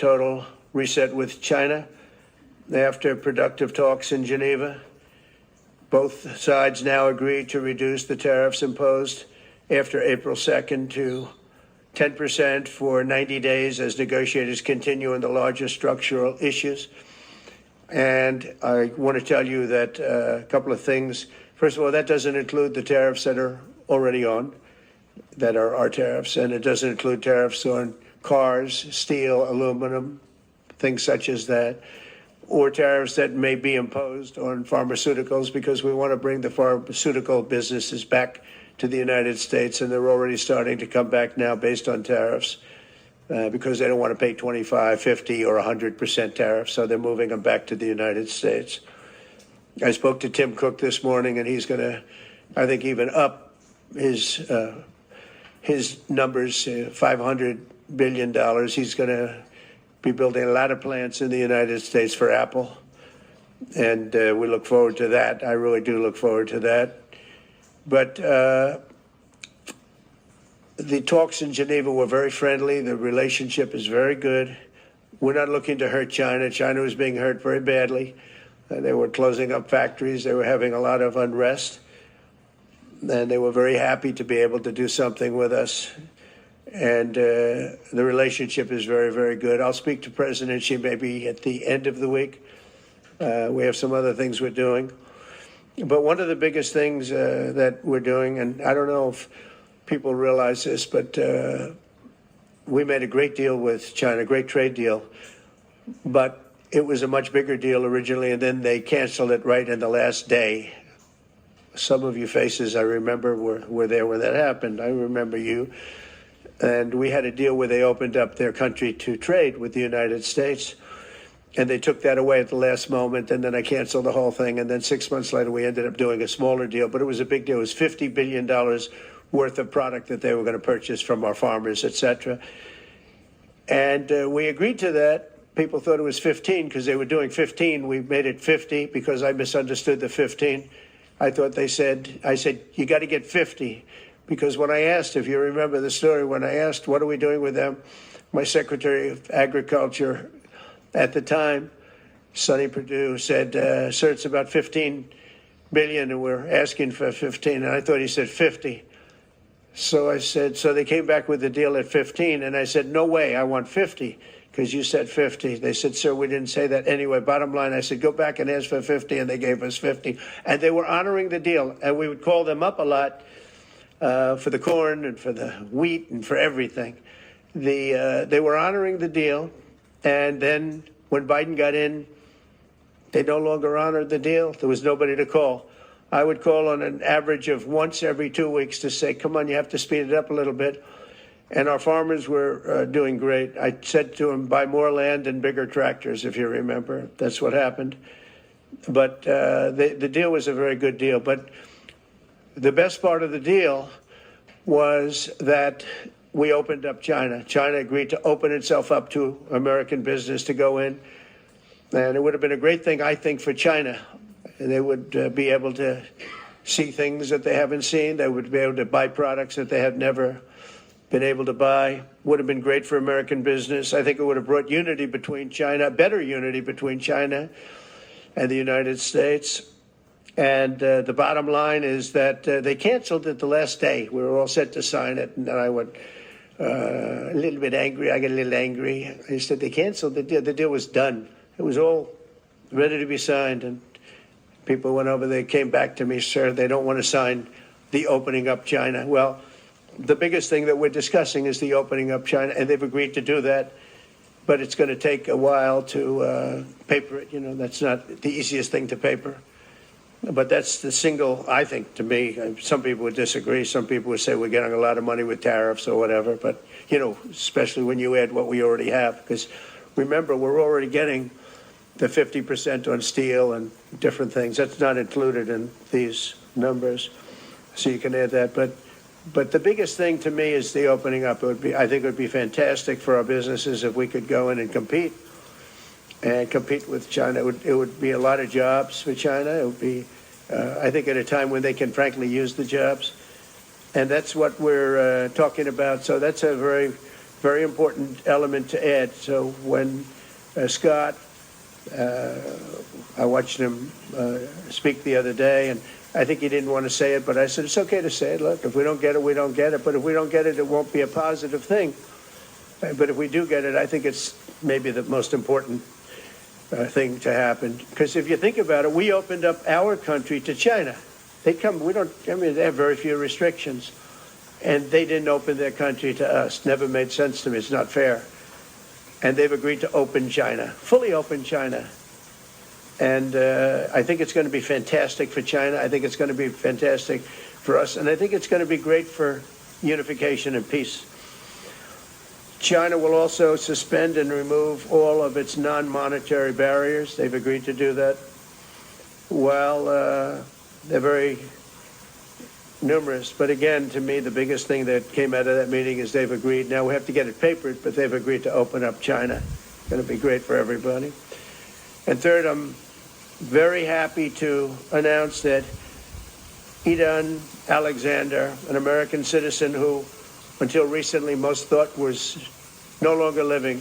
total reset with China after productive talks in Geneva. Both sides now agreed to reduce the tariffs imposed after April 2nd to 10% for 90 days as negotiators continue on the larger structural issues. And I want to tell you that a couple of things. First of all, that doesn't include the tariffs that are already on, that are our tariffs, and it doesn't include tariffs on cars, steel, aluminum, things such as that, or tariffs that may be imposed on pharmaceuticals, because we want to bring the pharmaceutical businesses back to the United States, and they're already starting to come back now based on tariffs because they don't want to pay 25, 50, or 100% tariffs, so they're moving them back to the United States. I spoke to Tim Cook this morning, and he's going to, I think, even up his numbers, $500 billion. He's going to be building a lot of plants in the United States for Apple, and we look forward to that. I really do look forward to that. But the talks in Geneva were very friendly. The relationship is very good. We're not looking to hurt China. China was being hurt very badly. They were closing up factories. They were having a lot of unrest. And they were very happy to be able to do something with us. And the relationship is very, very good. I'll speak to President Xi maybe at the end of the week. We have some other things we're doing. But one of the biggest things that we're doing, and I don't know if people realize this, but we made a great deal with China, a great trade deal. But it was a much bigger deal originally, and then they canceled it right in the last day. Some of you faces I remember were there when that happened. I remember you. And we had a deal where they opened up their country to trade with the United States. And they took that away at the last moment, and then I canceled the whole thing. And then 6 months later, we ended up doing a smaller deal, but it was a big deal. It was $50 billion worth of product that they were going to purchase from our farmers, et cetera. And we agreed to that. People thought it was 15 because they were doing 15. We made it 50 because I misunderstood the 15. I said, you got to get 50. Because when I asked, if you remember the story, when I asked, what are we doing with them? My Secretary of Agriculture at the time, Sonny Perdue, said, sir, it's about 15 billion and we're asking for 15. And I thought he said 50. So I said, so they came back with the deal at 15. And I said, no way, I want 50 because you said 50. They said, sir, we didn't say that. Anyway, bottom line, I said, go back and ask for 50. And they gave us 50. And they were honoring the deal. And we would call them up a lot for the corn and for the wheat and for everything. They were honoring the deal. And then when Biden got in, they no longer honored the deal. There was nobody to call. I would call on an average of once every 2 weeks to say, come on, you have to speed it up a little bit. And our farmers were doing great. I said to them, buy more land and bigger tractors, if you remember. That's what happened. But the deal was a very good deal. But the best part of the deal was that we opened up China. China agreed to open itself up to American business to go in. And it would have been a great thing, I think, for China. And they would be able to see things that they haven't seen. They would be able to buy products that they have never been able to buy. Would have been great for American business. I think it would have brought unity between China, better unity between China and the United States. And the bottom line is that they canceled it the last day. We were all set to sign it. And I went a little bit angry. I got a little angry. I said, they canceled the deal. The deal was done. It was all ready to be signed. And people went over, they came back to me, sir, they don't want to sign the opening up China. Well, the biggest thing that we're discussing is the opening up China, and they've agreed to do that. But it's going to take a while to paper it. You know, that's not the easiest thing to paper. But that's the single, I think, to me, some people would disagree. Some people would say we're getting a lot of money with tariffs or whatever. But, you know, especially when you add what we already have. Because remember, we're already getting the 50% on steel and different things. That's not included in these numbers. So you can add that. But the biggest thing to me is the opening up. I think it would be fantastic for our businesses if we could go in and compete with China. It would be a lot of jobs for China. It would be, I think, at a time when they can frankly use the jobs. And that's what we're talking about. So that's a very very important element to add. So when Scott, I watched him speak the other day, and I think he didn't want to say it, but I said, it's okay to say it. Look, if we don't get it, we don't get it. But if we don't get it, it won't be a positive thing. But if we do get it, I think it's maybe the most important thing to happen. Because if you think about it, we opened up our country to China. They have very few restrictions. And they didn't open their country to us. Never made sense to me. It's not fair. And they've agreed to open China, fully open China. And I think it's going to be fantastic for China. I think it's going to be fantastic for us. And I think it's going to be great for unification and peace. China will also suspend and remove all of its non-monetary barriers. They've agreed to do that. Well, they're very numerous. But again, to me, the biggest thing that came out of that meeting is they've agreed. Now we have to get it papered, but they've agreed to open up China. It's going to be great for everybody. And third, I'm very happy to announce that Idan Alexander, an American citizen who until recently most thought was no longer living,